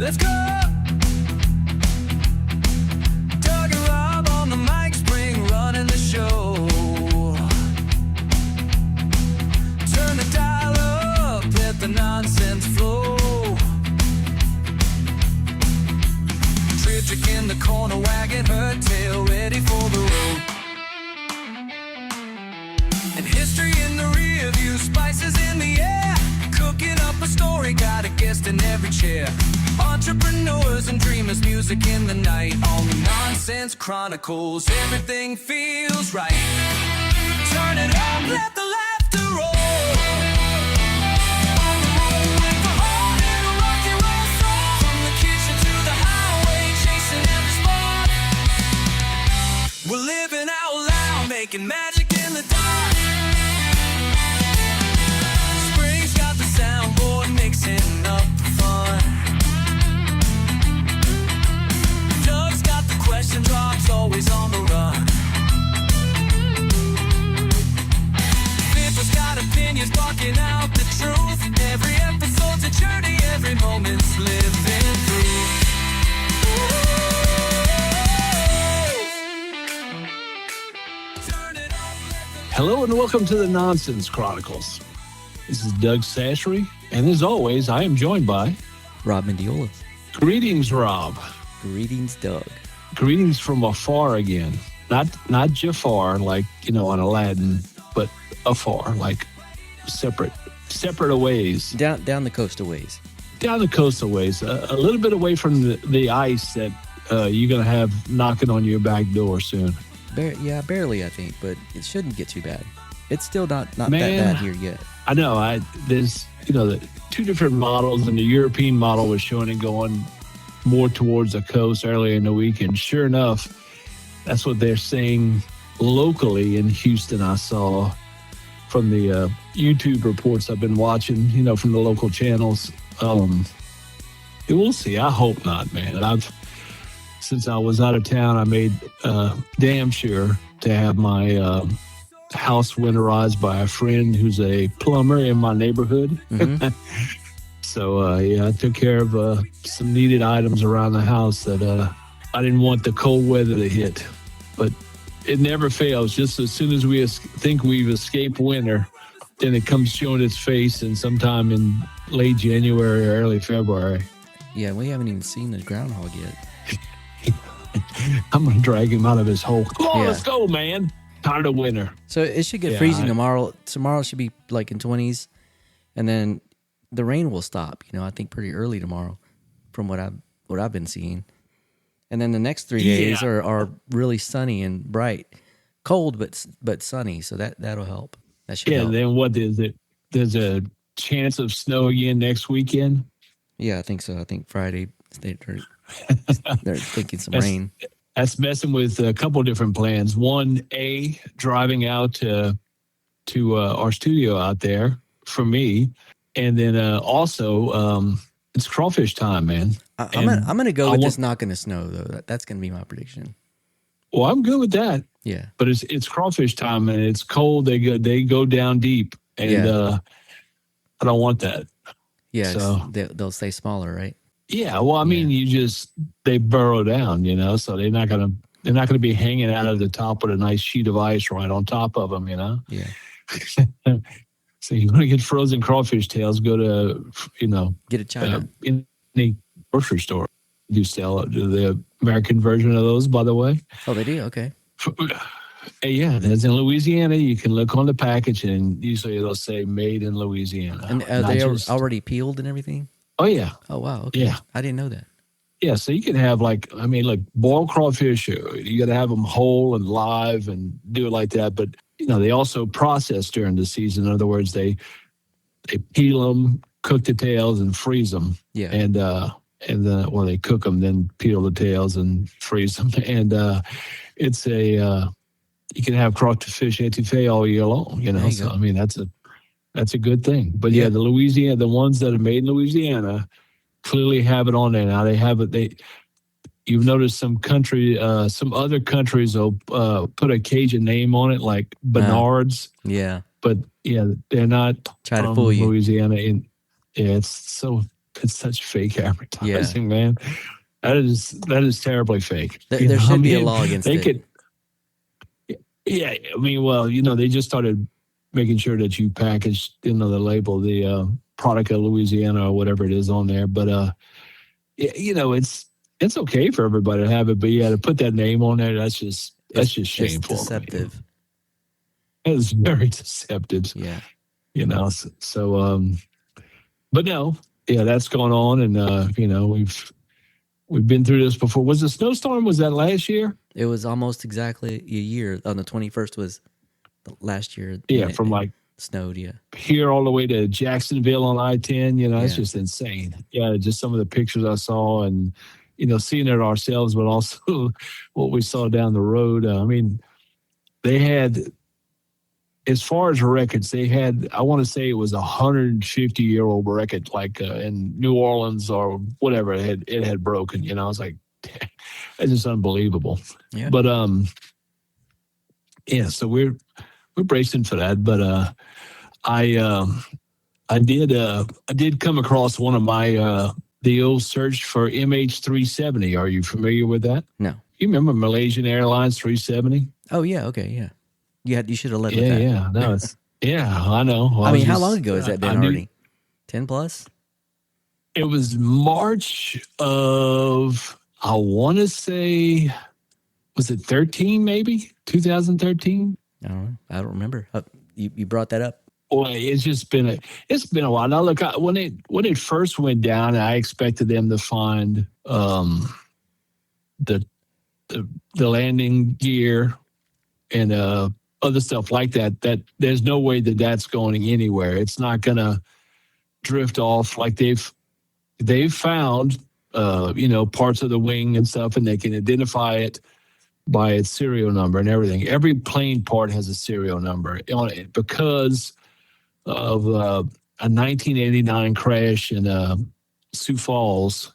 Let's go. Doug and Rob on the mic, spring running the show. Turn the dial up, let the nonsense flow. Trick in the corner, wagging her tail, ready for the road. And history in the rear view, spices in the air. Cooking up a story, got a guest in every chair. Entrepreneurs and dreamers, music in the night. On the Nonsense Chronicles, everything feels right. Turn it up, let the laughter roll. On the road with the heart and a rock and roll soul. From the kitchen to the highway, chasing every spot. We're living out loud, making magic in the dark. Spring's got the soundboard mixing up the fun. Doug's got the question drops, always on the run. Fifth's got opinions, barking out the truth. Every episode's a journey, every moment's living through. Hello and welcome to the Nonsense Chronicles. This is Doug Chachere, and as always, I am joined by Rob Mendiola. Greetings, Rob. Greetings, Doug. Greetings from afar again. Not Jafar, like, on Aladdin, but afar, like separate a ways. Down the coast a ways. Down the coast a ways. A little bit away from the ice that you're going to have knocking on your back door soon. Barely, I think, but it shouldn't get too bad. It's still not that Man, bad here yet. I know. There's, the two different models, and the European model was showing it going more towards the coast earlier in the week. And sure enough, that's what they're saying locally in Houston. I saw from the YouTube reports I've been watching, from the local channels. We'll see. I hope not, man. Since I was out of town, I made damn sure to have my house winterized by a friend who's a plumber in my neighborhood. Mm-hmm. So, I took care of some needed items around the house that I didn't want the cold weather to hit. But it never fails. Just as soon as we think we've escaped winter, then it comes showing its face, and sometime in late January or early February. Yeah, we haven't even seen the groundhog yet. I'm going to drag him out of his hole. Come on, Yeah. Let's go, man. Tired of winter. So it should get freezing tomorrow. Tomorrow should be like in 20s, and then the rain will stop. I think pretty early tomorrow, from what I've been seeing. And then the next 3 days are really sunny and bright, cold but sunny. So that'll help. That should help. Then what is it? There's a chance of snow again next weekend. Yeah, I think so. I think Friday they're thinking some rain. That's messing with a couple of different plans. One, driving out to our studio out there for me, and then also it's crawfish time, man. I'm gonna go with this not gonna snow though. That's gonna be my prediction. Well, I'm good with that. Yeah, but it's crawfish time and it's cold. They go down deep, and I don't want that. Yeah, so they'll stay smaller, right? Yeah, well, I mean, they burrow down, so they're not gonna be hanging out of the top with a nice sheet of ice right on top of them, Yeah. So you want to get frozen crawfish tails? Go to get a China in any grocery store. You sell the American version of those, by the way. Oh, they do. Okay. Yeah, that's in Louisiana. You can look on the package, and usually they'll say "Made in Louisiana." And are they already peeled and everything? Oh, yeah. Oh, wow. Okay. Yeah. I didn't know that. Yeah, so you can have boiled crawfish. You got to have them whole and live and do it like that. But, they also process during the season. In other words, they peel them, cook the tails, and freeze them. Yeah. And they cook them, then peel the tails and freeze them. And it's you can have crawfish etouffee all year long, So, I mean, that's a good thing. But the ones that are made in Louisiana clearly have it on there. Now they have it. You've noticed some other countries will put a Cajun name on it, like Bernard's. Yeah. But they're not Try to fool you. Louisiana. It's so it's such fake Yeah. advertising, man. That is terribly fake. There should be a law against they it. could, yeah. I mean, well, they just started making sure that you package, the label, the product of Louisiana or whatever it is on there. But it's okay for everybody to have it, but to put that name on there, that's just shameful. It's deceptive. It's very deceptive. Yeah. So but no, yeah, that's going on, and we've been through this before. Was the snowstorm? Was that last year? It was almost exactly a year. On the 21st was the last year. Yeah, from like snowed. Yeah, here all the way to Jacksonville on I-10. It's Yeah. just insane. Yeah, just some of the pictures I saw, and seeing it ourselves, but also what we saw down the road. I mean, they had, as far as records, they had, I want to say it was a 150-year-old record, like in New Orleans or whatever it had broken. I was like, it's just unbelievable. Yeah. But so we're bracing for that. But I did come across one of my the old search for MH370. Are you familiar with that? No. You remember Malaysian Airlines 370? Oh yeah. Okay. Yeah. You should have led with Yeah, that. yeah. No, it's I know. Well, I mean, how long ago has that been knew- already? 10 plus? It was March of, I want to say, was it 13 maybe? 2013? I don't know. I don't remember. You brought that up. Boy, it's been a while. Now look, when it first went down, I expected them to find the landing gear and other stuff like that. That there's no way that's going anywhere. It's not going to drift off. Like they've found parts of the wing and stuff, and they can identify it by its serial number and everything. Every plane part has a serial number on it because of a 1989 crash in Sioux Falls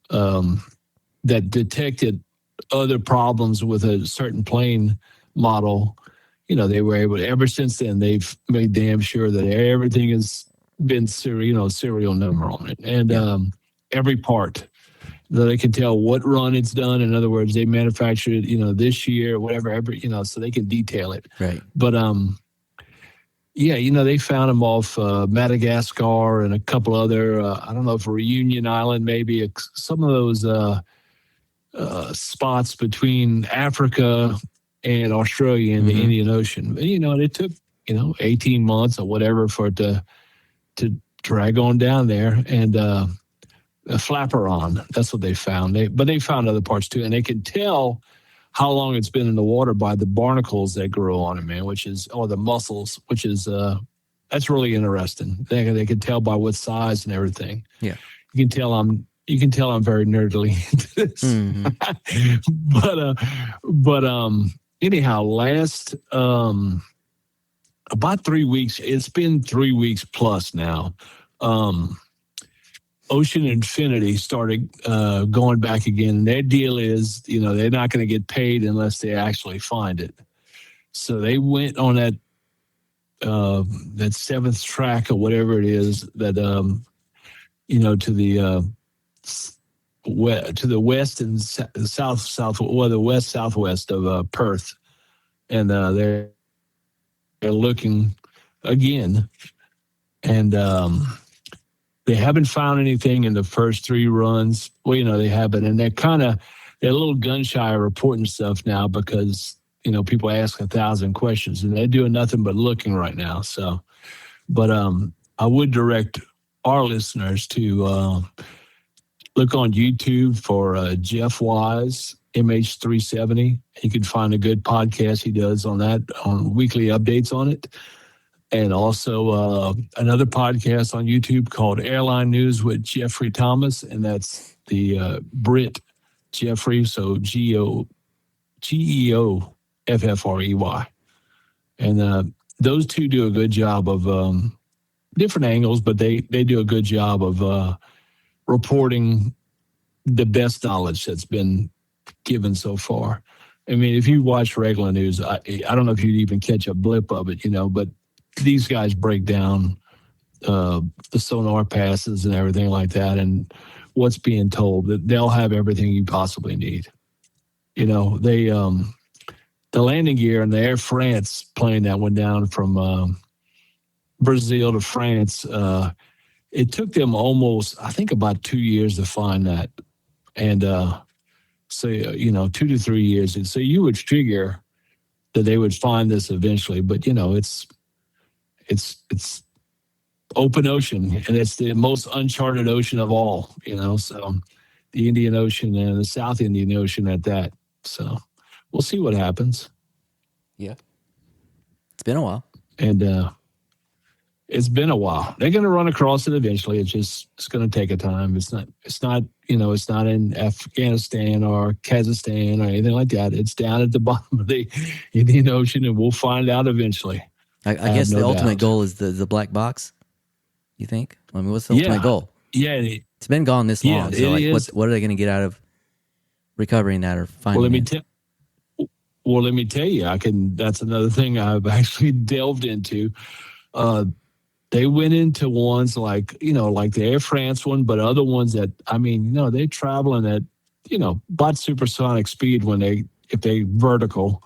that detected other problems with a certain plane model. They were able to, ever since then, they've made damn sure that everything has been serial number on it. And every part, they can tell what run it's done. In other words, they manufactured it, this year, whatever, so they can detail it. Right. But, they found them off Madagascar and a couple other, I don't know if Reunion Island, maybe some of those spots between Africa and Australia in the Indian Ocean. And it took, 18 months or whatever for it to drag on down there. And a flaperon, that's what they found. But they found other parts too. And they can tell how long it's been in the water by the barnacles that grow on it, man, or the mussels, which is, that's really interesting. They can tell by what size and everything. Yeah. You can tell I'm very nerdily into this. But anyhow, last, about 3 weeks, it's been 3 weeks plus now. Ocean Infinity started going back again. Their deal is, they're not going to get paid unless they actually find it. So they went on that seventh track or whatever it is that to the west and the west southwest of Perth, and they're looking again, and they haven't found anything in the first 3 runs. Well, they haven't, and they're a little gun shy of reporting stuff now because people ask 1,000 questions, and they're doing nothing but looking right now. So, but I would direct our listeners to look on YouTube for Jeff Wise MH370. You can find a good podcast he does on that, on weekly updates on it. And also another podcast on YouTube called Airline News with Jeffrey Thomas, and that's the Brit Jeffrey, so GEOFFREY. And those two do a good job of different angles, but they do a good job of reporting the best knowledge that's been given so far. I mean, if you watch regular news, I don't know if you'd even catch a blip of it, but these guys break down the sonar passes and everything like that, and what's being told, that they'll have everything you possibly need. They the landing gear and the Air France plane that went down from Brazil to France. It took them almost, I think, about 2 years to find that, and so 2 to 3 years. And so you would figure that they would find this eventually, but it's open ocean, and it's the most uncharted ocean of all. So the Indian Ocean and the South Indian Ocean at that. So we'll see what happens. Yeah, it's been a while, and it's been a while. They're going to run across it eventually. It's going to take a time. It's not it's not in Afghanistan or Kazakhstan or anything like that. It's down at the bottom of the Indian Ocean, and we'll find out eventually. I guess the ultimate goal is the black box. You think? I mean, what's the ultimate goal? Yeah, it's been gone this long. So like, what are they going to get out of recovering that or finding? Well, let me tell you. That's another thing I've actually delved into. They went into ones like the Air France one, but other ones that, they're traveling at, about supersonic speed if they vertical.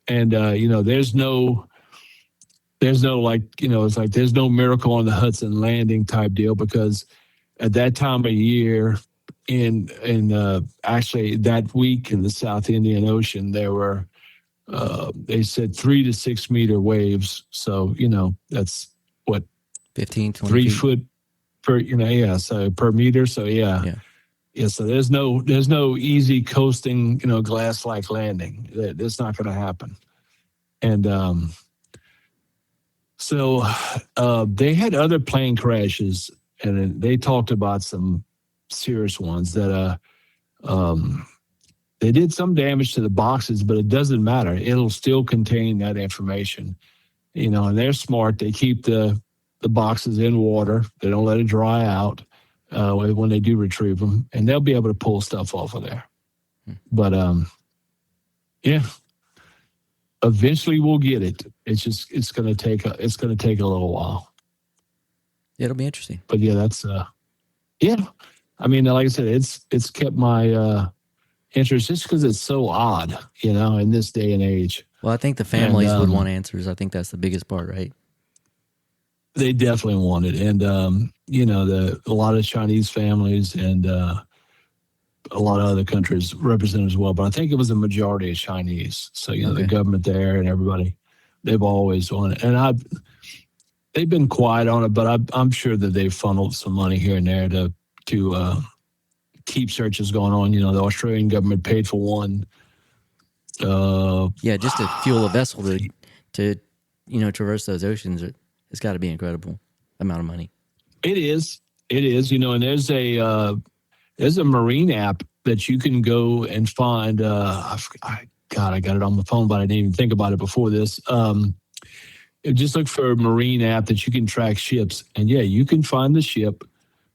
And, there's no it's like there's no Miracle on the Hudson landing type deal, because at that time of year actually that week in the South Indian Ocean, there were, they said 3 to 6 meter waves. So, that's what, 15, 20 3 feet. foot per, so per meter. So yeah. So there's no easy coasting, glass-like landing. That's not going to happen. And so they had other plane crashes, and they talked about some serious ones that they did some damage to the boxes, but it doesn't matter. It'll still contain that information, and they're smart. They keep the boxes in water. They don't let it dry out when they do retrieve them, and they'll be able to pull stuff off of there. But eventually we'll get it. It's going to take a little while. It'll be interesting. But yeah, that's like I said, it's kept my interest just because it's so odd, in this day and age. Well, I think the families would want answers. I think that's the biggest part, right? They definitely want it. And, a lot of Chinese families and a lot of other countries represented as well. But I think it was a majority of Chinese. So, the government there and everybody, they've always wanted it. And they've been quiet on it, but I'm sure that they've funneled some money here and there to keep searches going on. The Australian government paid for one. Just to fuel a vessel to traverse those oceans. It's got to be incredible amount of money. It is, and there's a marine app that you can go and find. I got it on my phone, but I didn't even think about it before this. Just look for a marine app that you can track ships, and you can find the ship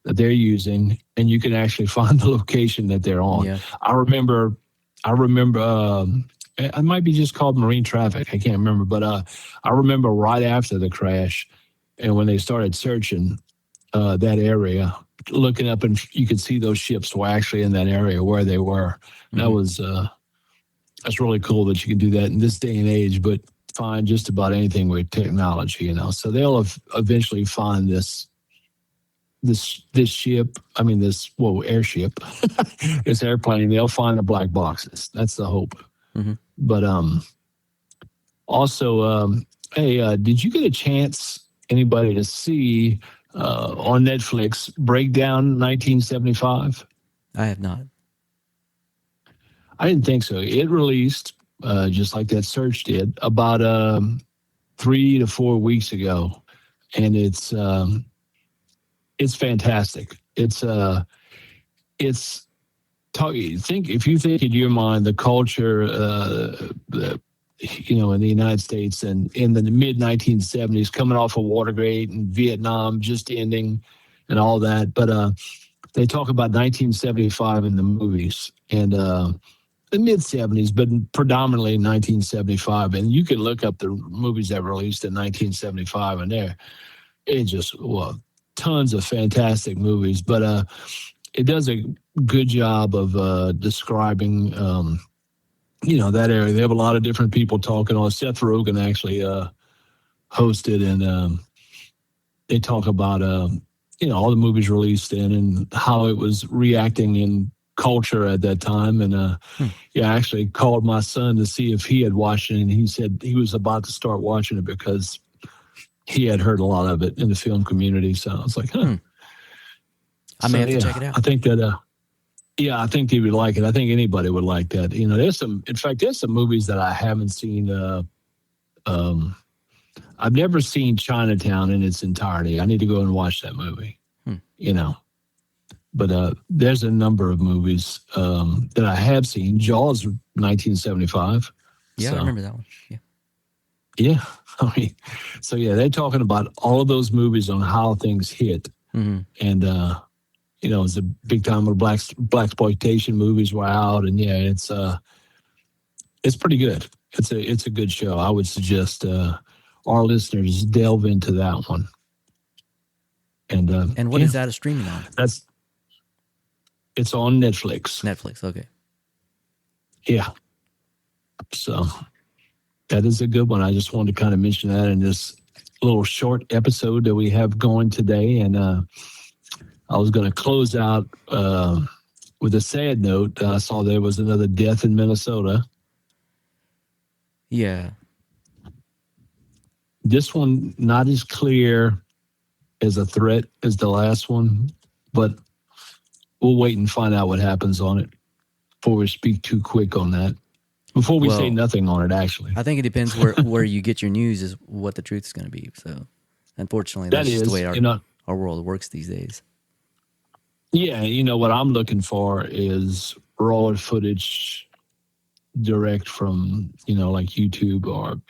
that they're using, and you can actually find the location that they're on. Yeah. I remember. It might be just called marine traffic. I can't remember, but I remember right after the crash, and when they started searching that area, looking up, and you could see those ships were actually in that area where they were. Mm-hmm. That's really cool that you can do that in this day and age. But find just about anything with technology, So they'll eventually find this ship. this airship, this airplane. They'll find the black boxes. That's the hope. Mm-hmm. But also, did you get a chance, anybody, to see on Netflix Breakdown 1975? I have not. I didn't think so. It released just like that search did about 3 to 4 weeks ago, and it's fantastic. If you think in your mind the culture, in the United States and in the mid 1970s, coming off of Watergate and Vietnam just ending and all that, but they talk about 1975 in the movies and the mid 70s, but predominantly 1975. And you can look up the movies that were released in 1975, and it just, well, tons of fantastic movies, but it does a good job of describing, that area. They have a lot of different people talking on. Seth Rogen actually hosted, and they talk about, all the movies released in and how it was reacting in culture at that time. And I actually called my son to see if he had watched it, and he said he was about to start watching it because he had heard a lot of it in the film community. So I was like, I may have to check it out. I think that, I think he would like it. I think anybody would like that. There's some movies that I haven't seen. I've never seen Chinatown in its entirety. I need to go and watch that movie, But there's a number of movies that I have seen. Jaws, 1975. Yeah, I remember that one. Yeah. Yeah. I mean, they're talking about all of those movies on how things hit. Mm-hmm. And, it's a big time when blaxploitation movies were out. And it's pretty good. It's a good show. I would suggest our listeners delve into that one. And what is that streaming on? It's on Netflix. Netflix, okay. Yeah. So that is a good one. I just wanted to kind of mention that in this little short episode that we have going today. And I was going to close out with a sad note. I saw there was another death in Minnesota. Yeah. This one, not as clear as a threat as the last one, but we'll wait and find out what happens on it before we speak too quick on that. Before we say nothing on it, actually. I think it depends where you get your news is what the truth is going to be. So, unfortunately, that's just the way our world works these days. Yeah, what I'm looking for is raw footage direct from, like YouTube or,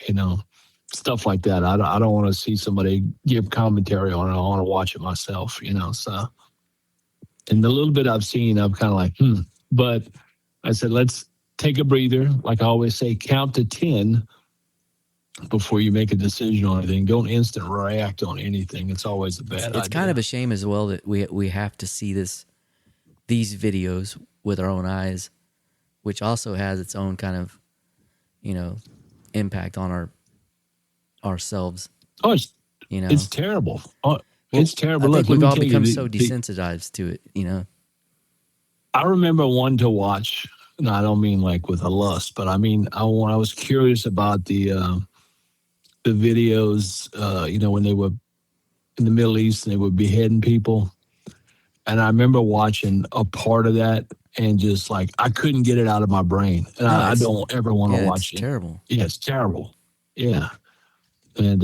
stuff like that. I don't want to see somebody give commentary on it. I want to watch it myself, so. And the little bit I've seen, I'm kind of like, But I said, let's take a breather. Like I always say, count to 10 before you make a decision on anything. Don't instant react on anything. It's always a bad idea. It's kind of a shame as well that we have to see these videos with our own eyes, which also has its own kind of, impact on ourselves. Oh, it's terrible. It's terrible. I think we've all become so desensitized to it, I remember one to watch. No, I don't mean like with a lust, but I mean, I was curious about the videos, when they were in the Middle East and they were beheading people. And I remember watching a part of that and just like, I couldn't get it out of my brain. And I don't ever want to watch it. It's terrible. Yeah, it's terrible. Yeah. And,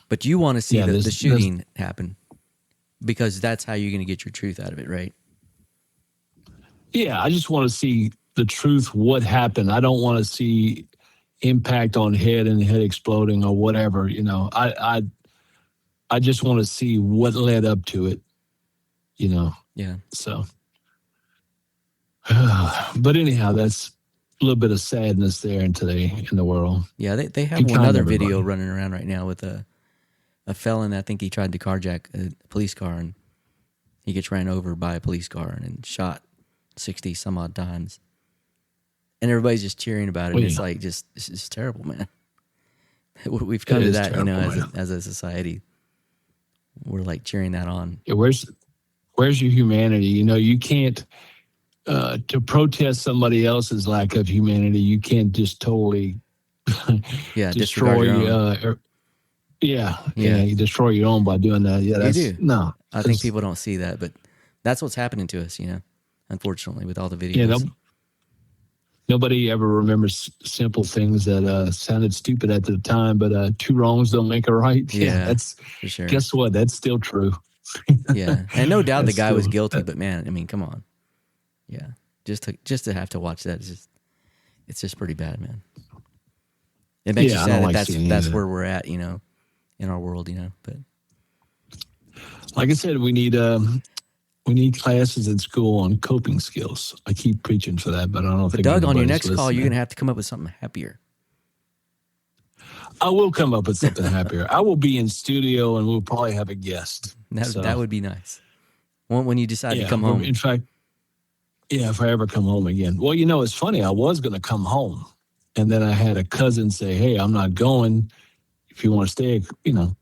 but you want to see the shooting happen because that's how you're going to get your truth out of it, right? Yeah, I just want to see the truth, what happened. I don't want to see impact on head and head exploding or whatever. I just want to see what led up to it. Yeah. So, but anyhow, that's a little bit of sadness there in the world. Yeah, they have another video running around right now with a felon. I think he tried to carjack a police car and he gets ran over by a police car and shot 60 some odd times. And everybody's just cheering about it. Well, it's like it's just terrible, man. We've come to that, terrible, as a society. We're like cheering that on. Yeah, where's your humanity? You can't to protest somebody else's lack of humanity. You can't just totally destroy. You destroy your own by doing that. Yeah, you do. No, I think people don't see that, but that's what's happening to us. Unfortunately, with all the videos. Yeah, nobody ever remembers simple things that sounded stupid at the time, but two wrongs don't make a right. Yeah, that's for sure. Guess what? That's still true. Yeah, and no doubt the guy was guilty, but man, I mean, come on. Yeah, just to have to watch that is it's just pretty bad, man. It makes you sad that's where we're at, in our world, But like I said, we need classes in school on coping skills. I keep preaching for that, but I don't think. But Doug, on your next call, you're gonna have to come up with something happier. I will come up with something happier. I will be in studio and we'll probably have a guest. That would be nice. When you decide to come home. In fact, if I ever come home again. Well, it's funny. I was going to come home, and then I had a cousin say, "Hey, I'm not going. If you want to stay, you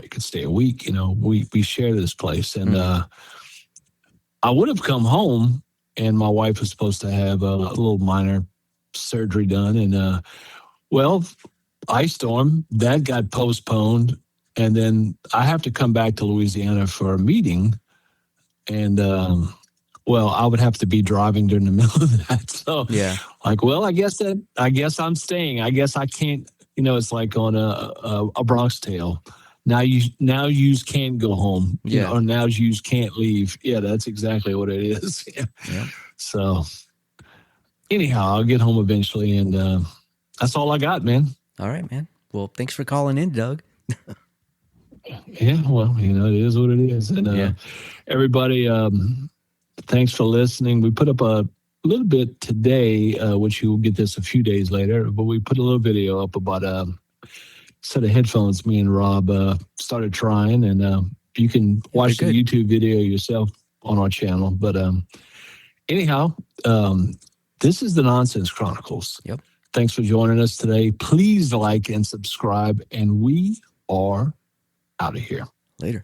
could stay a week. We share this place." And I would have come home, and my wife was supposed to have a little minor surgery done, and ice storm that got postponed, and then I have to come back to Louisiana for a meeting, and I would have to be driving during the middle of that. So I guess I'm staying. I guess I can't. It's like on a Bronx Tale. Now you can't go home. Or now you can't leave. Yeah, that's exactly what it is. Yeah. So anyhow, I'll get home eventually, and that's all I got, man. All right, man. Well, thanks for calling in, Doug. Yeah, well, it is what it is. And everybody, thanks for listening. We put up a little bit today, which you will get this a few days later, but we put a little video up about a set of headphones me and Rob started trying, and you can watch the YouTube video yourself on our channel. But anyhow, this is the Nonsense Chronicles. Yep. Thanks for joining us today. Please like and subscribe, and we are out of here. Later.